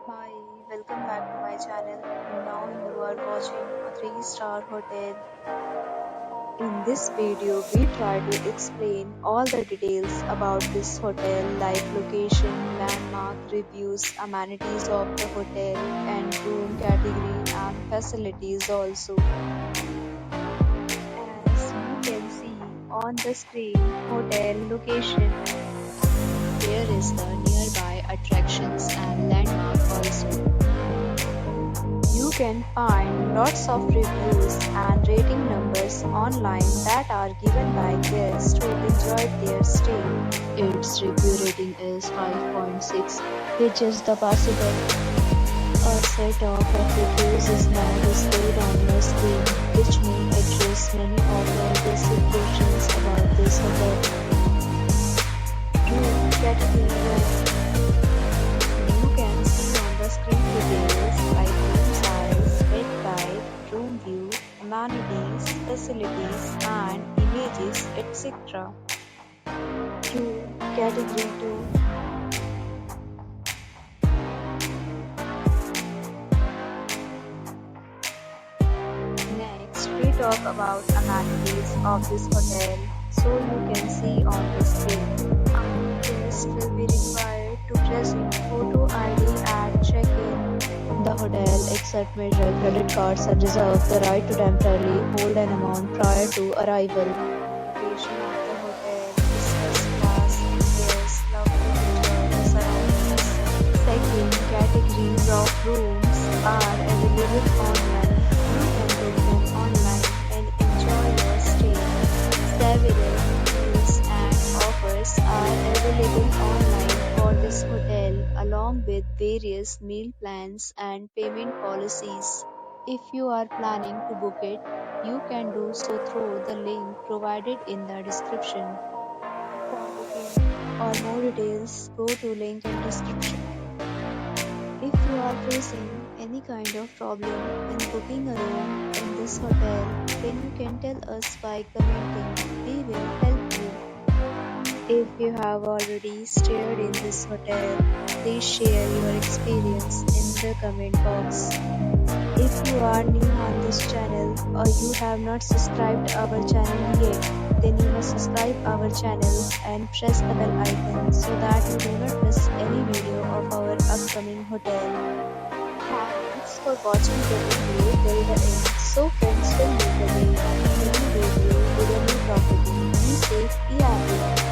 Hi, welcome back to my channel. And now you are watching a 3-star hotel. In this video, we try to explain all the details about this hotel like location, landmark, reviews, amenities of the hotel, and room category and facilities also. As you can see on the screen, hotel location. There is the nearby attractions and landmark also. You can find lots of reviews and rating numbers online that are given by guests who enjoyed their stay. Its review rating is 5.6, which is the possible. A set of reviews is now displayed on the screen, which may address many of your basic questions about this hotel. Room category. You can see on the screen details like room size, bed type, room view, amenities, facilities, and images, etc. Room category 2. Next, we talk about amenities of this hotel. So you can see on the screen. Guests will be required to present photo ID at check-in. The hotel accepts major credit cards and reserves the right to temporarily hold an amount prior to arrival. Location of the hotel is first class and guests love to enjoy the surroundings. Second, categories of rooms are available online. You can book them online and enjoy your stay. Several deals and offers are available online for this hotel along with various meal plans and payment policies. If you are planning to book it, you can do so through the link provided in the description. For booking or more details, go to link in description. If you are facing any kind of problem in booking a room in this hotel, then you can tell us by commenting. We will help you. If you have already stayed in this hotel, please share your experience in the comment box. If you are new on this channel or you have not subscribed our channel yet, then you must subscribe our channel and press the bell icon so that you do not miss any video of our upcoming hotel. Thanks for watching the video till the end. So friends, will meet again in a new video with a new property. Be safe, be happy.